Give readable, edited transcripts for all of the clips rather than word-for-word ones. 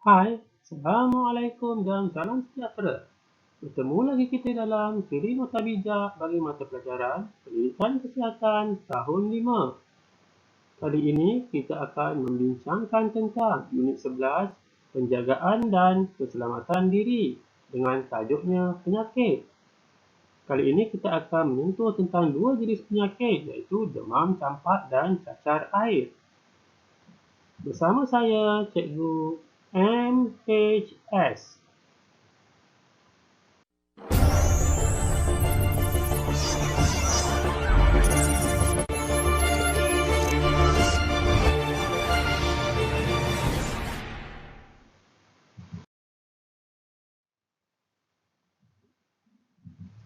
Hai, Assalamualaikum dan salam sejahtera. Bertemu lagi kita dalam siri Nota Bijak bagi mata pelajaran Pendidikan Kesihatan tahun 5. Kali ini kita akan membincangkan tentang unit 11 Penjagaan dan Keselamatan Diri dengan tajuknya penyakit. Kali ini kita akan menyentuh tentang dua jenis penyakit iaitu demam campak dan cacar air. Bersama saya, Cikgu MHS.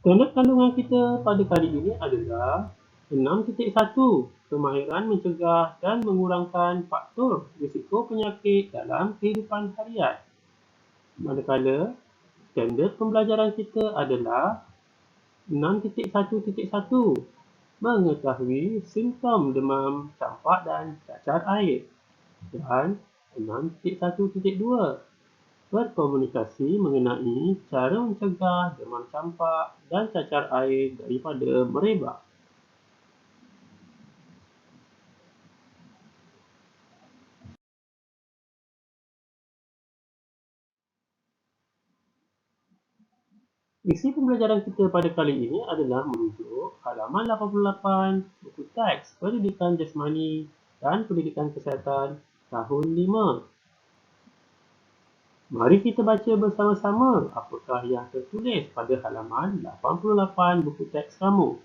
Standard kandungan kita pada kali ini adalah 6.1 Kemahiran mencegah dan mengurangkan faktor risiko penyakit dalam kehidupan harian. Manakala standard pembelajaran kita adalah 6.1.1 Mengetahui simptom demam campak dan cacar air, dan 6.1.2 Berkomunikasi mengenai cara mencegah demam campak dan cacar air daripada merebak. Isi pembelajaran kita pada kali ini adalah merujuk halaman 88 buku teks Pendidikan Jasmani dan Pendidikan Kesihatan tahun 5. Mari kita baca bersama-sama apakah yang tertulis pada halaman 88 buku teks kamu.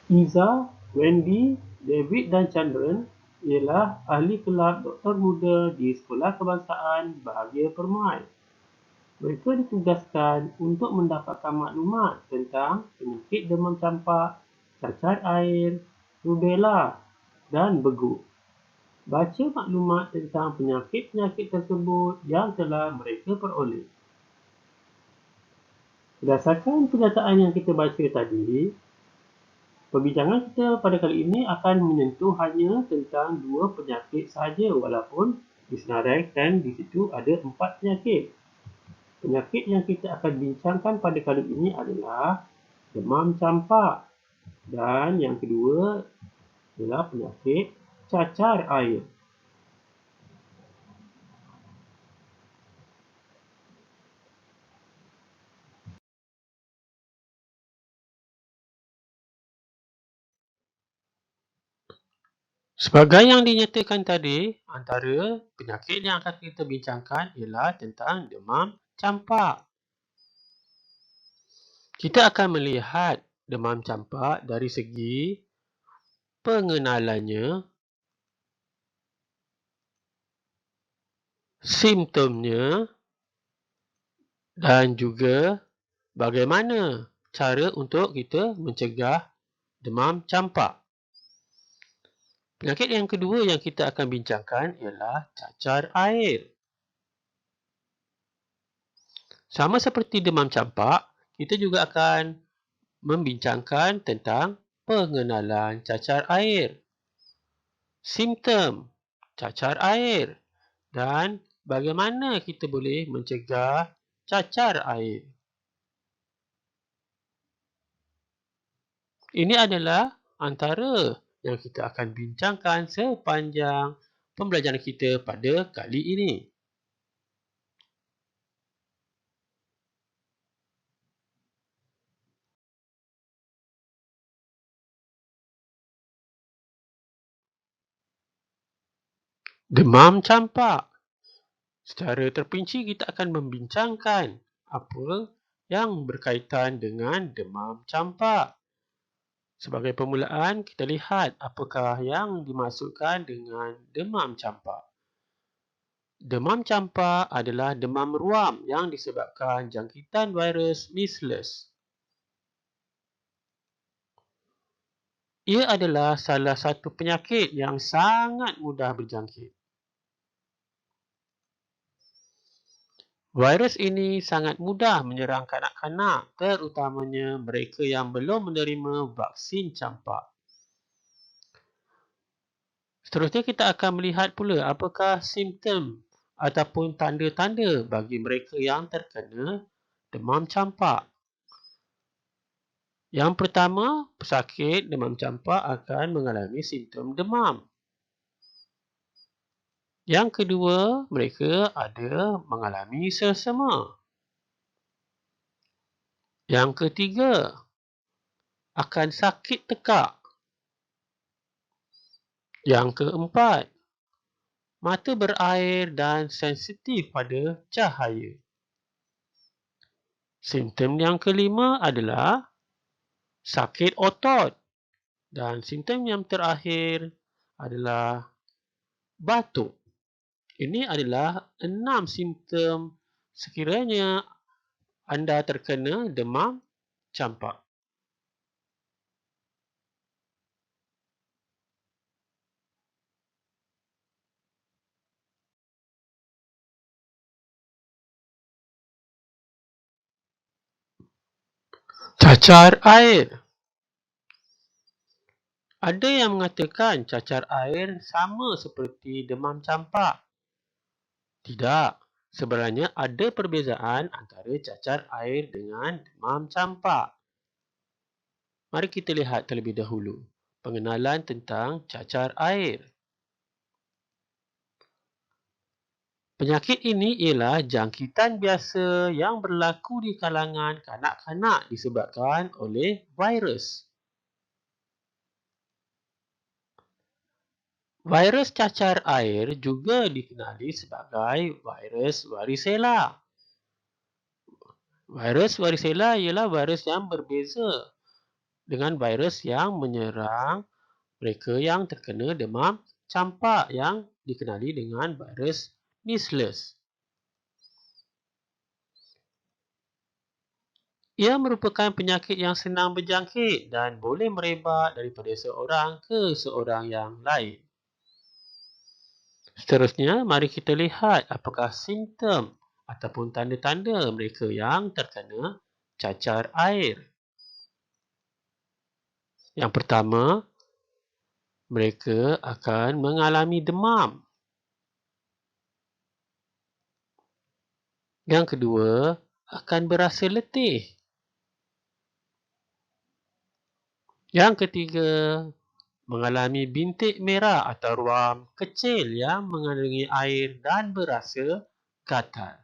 Iza, Wendy, David dan Chandran ialah ahli kelab doktor muda di Sekolah Kebangsaan Bahagia Permai. Mereka ditugaskan untuk mendapatkan maklumat tentang penyakit demam campak, cacar air, rubella dan beguk. Baca maklumat tentang penyakit-penyakit tersebut yang telah mereka peroleh. Berdasarkan pernyataan yang kita baca tadi, perbincangan kita pada kali ini akan menyentuh hanya tentang dua penyakit sahaja walaupun disenaraikan di situ ada 4 penyakit. Penyakit yang kita akan bincangkan pada kali ini adalah demam campak dan yang kedua adalah penyakit cacar air. Sebagai yang dinyatakan tadi, antara penyakit yang akan kita bincangkan ialah tentang demam campak. Kita akan melihat demam campak dari segi pengenalannya, simptomnya dan juga bagaimana cara untuk kita mencegah demam campak. Penyakit yang kedua yang kita akan bincangkan ialah cacar air. Sama seperti demam campak, kita juga akan membincangkan tentang pengenalan cacar air, simptom cacar air dan bagaimana kita boleh mencegah cacar air. Ini adalah antara yang kita akan bincangkan sepanjang pembelajaran kita pada kali ini. Demam campak. Secara terperinci kita akan membincangkan apa yang berkaitan dengan demam campak. Sebagai permulaan, kita lihat apakah yang dimaksudkan dengan demam campak. Demam campak adalah demam ruam yang disebabkan jangkitan virus measles. Ia adalah salah satu penyakit yang sangat mudah berjangkit. Virus ini sangat mudah menyerang kanak-kanak, terutamanya mereka yang belum menerima vaksin campak. Seterusnya kita akan melihat pula apakah simptom ataupun tanda-tanda bagi mereka yang terkena demam campak. Yang pertama, pesakit demam campak akan mengalami simptom demam. Yang kedua, mereka ada mengalami selsema. Yang ketiga, akan sakit tekak. Yang keempat, mata berair dan sensitif pada cahaya. Simptom yang kelima adalah sakit otot. Dan simptom yang terakhir adalah batuk. Ini adalah 6 simptom sekiranya anda terkena demam campak. Cacar air. Ada yang mengatakan cacar air sama seperti demam campak. Tidak. Sebenarnya ada perbezaan antara cacar air dengan demam campak. Mari kita lihat terlebih dahulu pengenalan tentang cacar air. Penyakit ini ialah jangkitan biasa yang berlaku di kalangan kanak-kanak disebabkan oleh virus. Virus cacar air juga dikenali sebagai virus varicella. Virus varicella ialah virus yang berbeza dengan virus yang menyerang mereka yang terkena demam campak yang dikenali dengan virus measles. Ia merupakan penyakit yang senang berjangkit dan boleh merebak daripada seorang ke seorang yang lain. Seterusnya, mari kita lihat apakah simptom ataupun tanda-tanda mereka yang terkena cacar air. Yang pertama, mereka akan mengalami demam. Yang kedua, akan berasa letih. Yang ketiga, mengalami bintik merah atau ruam kecil yang mengandungi air dan berasa gatal.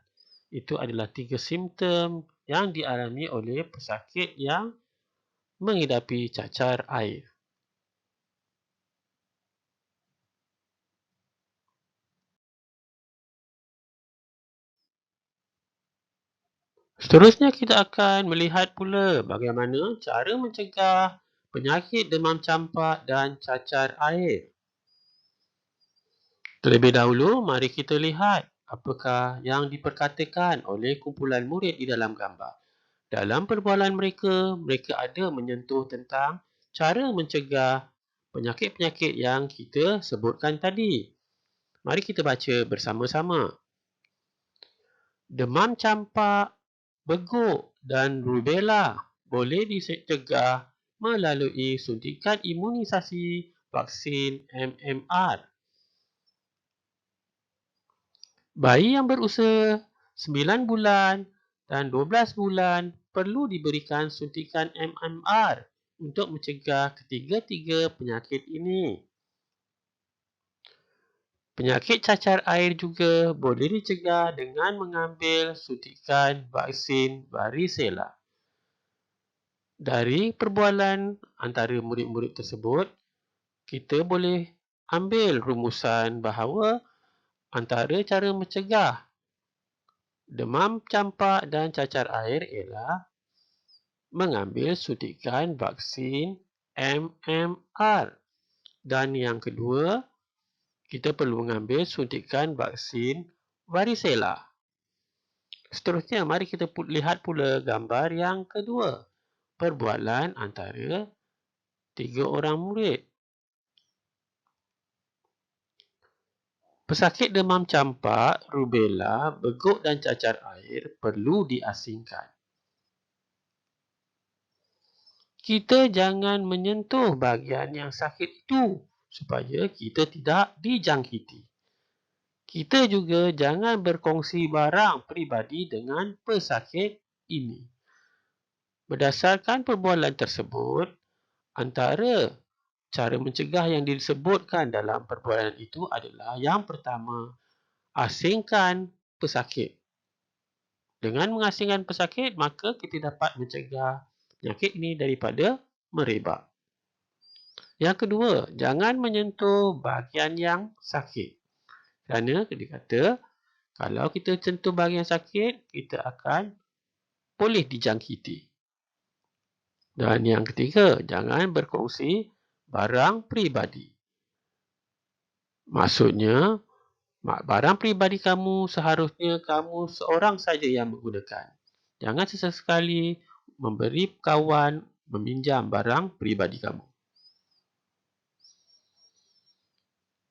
Itu adalah 3 simptom yang dialami oleh pesakit yang mengidapi cacar air. Seterusnya kita akan melihat pula bagaimana cara mencegah penyakit demam campak dan cacar air. Terlebih dahulu, mari kita lihat apakah yang diperkatakan oleh kumpulan murid di dalam gambar. Dalam perbualan mereka, mereka ada menyentuh tentang cara mencegah penyakit-penyakit yang kita sebutkan tadi. Mari kita baca bersama-sama. Demam campak, beguk dan rubella boleh dicegah melalui suntikan imunisasi vaksin MMR. Bayi yang berusia 9 bulan dan 12 bulan perlu diberikan suntikan MMR untuk mencegah ketiga-tiga penyakit ini. Penyakit cacar air juga boleh dicegah dengan mengambil suntikan vaksin varicella. Dari perbualan antara murid-murid tersebut, kita boleh ambil rumusan bahawa antara cara mencegah demam campak dan cacar air ialah mengambil suntikan vaksin MMR. Dan yang kedua, kita perlu mengambil suntikan vaksin varicella. Seterusnya, mari kita lihat pula gambar yang kedua. Perbualan antara 3 orang murid. Pesakit demam campak, rubella, beguk dan cacar air perlu diasingkan. Kita jangan menyentuh bahagian yang sakit itu supaya kita tidak dijangkiti. Kita juga jangan berkongsi barang peribadi dengan pesakit ini. Berdasarkan perbualan tersebut, antara cara mencegah yang disebutkan dalam perbualan itu adalah yang pertama, asingkan pesakit. Dengan mengasingkan pesakit, maka kita dapat mencegah penyakit ini daripada merebak. Yang kedua, jangan menyentuh bahagian yang sakit. Kerana dia kata, kalau kita sentuh bahagian sakit, kita akan boleh dijangkiti. Dan yang ketiga, jangan berkongsi barang peribadi. Maksudnya, barang peribadi kamu seharusnya kamu seorang saja yang menggunakan. Jangan sesekali memberi kawan meminjam barang peribadi kamu.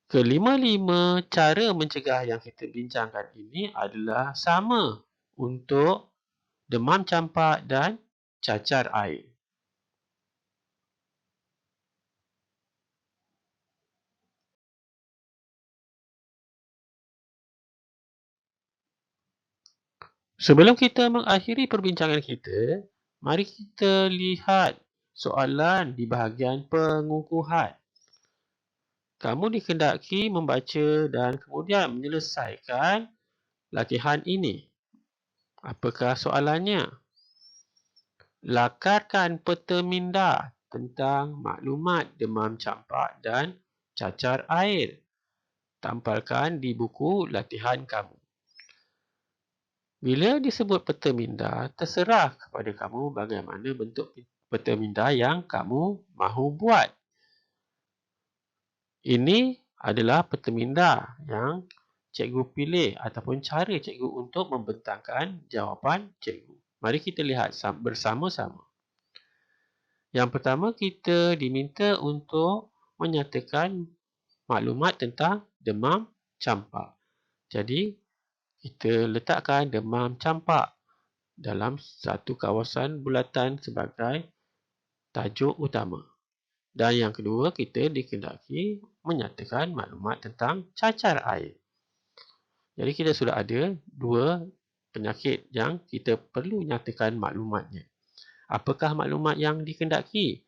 Kelima-lima cara mencegah yang kita bincangkan ini adalah sama untuk demam campak dan cacar air. Sebelum kita mengakhiri perbincangan kita, mari kita lihat soalan di bahagian pengukuhan. Kamu dikendaki membaca dan kemudian menyelesaikan latihan ini. Apakah soalannya? Lakarkan peta minda tentang maklumat demam campak dan cacar air. Tampalkan di buku latihan kamu. Bila disebut peta minda, terserah kepada kamu bagaimana bentuk peta minda yang kamu mahu buat. Ini adalah peta minda yang cikgu pilih ataupun cara cikgu untuk membentangkan jawapan cikgu. Mari kita lihat bersama-sama. Yang pertama, kita diminta untuk menyatakan maklumat tentang demam campak. Jadi, kita letakkan demam campak dalam satu kawasan bulatan sebagai tajuk utama. Dan yang kedua, kita dikendaki menyatakan maklumat tentang cacar air. Jadi kita sudah ada dua penyakit yang kita perlu nyatakan maklumatnya. Apakah maklumat yang dikendaki?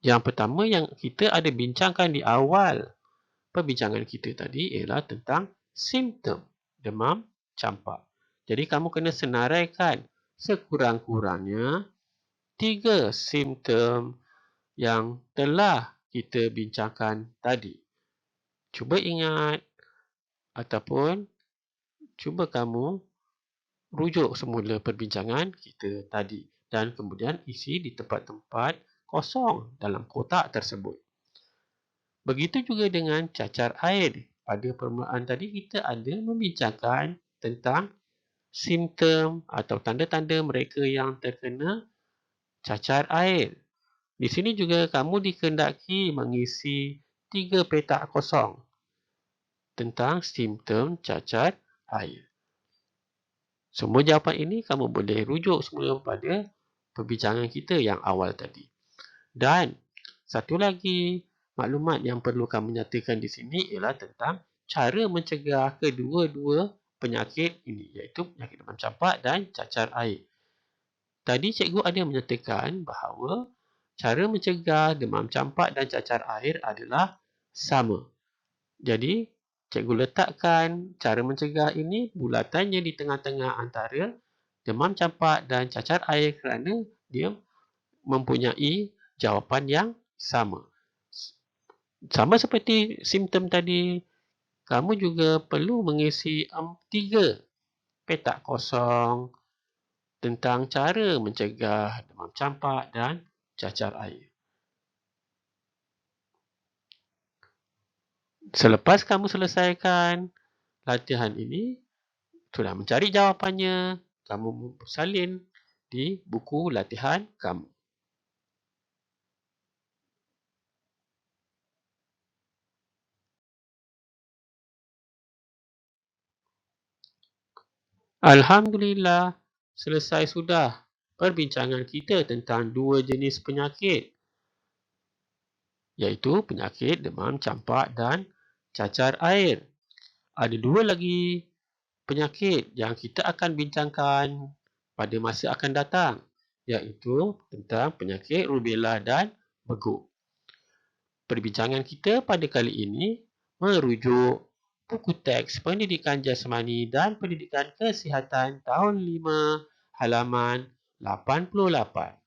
Yang pertama yang kita ada bincangkan di awal perbincangan kita tadi ialah tentang simptom demam campak. Jadi kamu kena senaraikan sekurang-kurangnya 3 simptom yang telah kita bincangkan tadi. Cuba ingat ataupun cuba kamu rujuk semula perbincangan kita tadi dan kemudian isi di tempat-tempat kosong dalam kotak tersebut. Begitu juga dengan cacar air. Pada permulaan tadi kita ada membincangkan tentang simptom atau tanda-tanda mereka yang terkena cacar air. Di sini juga kamu dikendaki mengisi 3 petak kosong tentang simptom cacar air. Semua jawapan ini kamu boleh rujuk semula pada perbincangan kita yang awal tadi. Dan satu lagi maklumat yang perlu kamu nyatakan di sini ialah tentang cara mencegah kedua-dua penyakit ini, iaitu penyakit demam campak dan cacar air. Tadi cikgu ada menyatakan bahawa cara mencegah demam campak dan cacar air adalah sama. Jadi, cikgu letakkan cara mencegah ini bulatannya di tengah-tengah antara demam campak dan cacar air kerana dia mempunyai jawapan yang sama. Sama seperti simptom tadi, kamu juga perlu mengisi 3 petak kosong tentang cara mencegah demam campak dan cacar air. Selepas kamu selesaikan latihan ini, sudah mencari jawapannya, kamu salin di buku latihan kamu. Alhamdulillah, selesai sudah perbincangan kita tentang 2 jenis penyakit. iaitu penyakit demam campak dan cacar air. Ada dua lagi penyakit yang kita akan bincangkan pada masa akan datang, iaitu tentang penyakit rubella dan beguk. Perbincangan kita pada kali ini merujuk buku teks Pendidikan Jasmani dan Pendidikan Kesihatan tahun 5 halaman 88.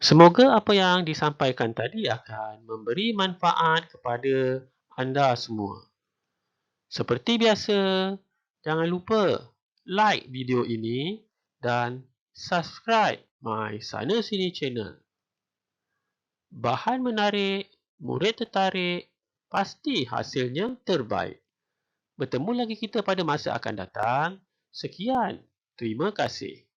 Semoga apa yang disampaikan tadi akan memberi manfaat kepada anda semua. Seperti biasa, jangan lupa like video ini dan subscribe My Sana Sini channel. Bahan menarik, murid tertarik, pasti hasilnya terbaik. Bertemu lagi kita pada masa akan datang. Sekian, terima kasih.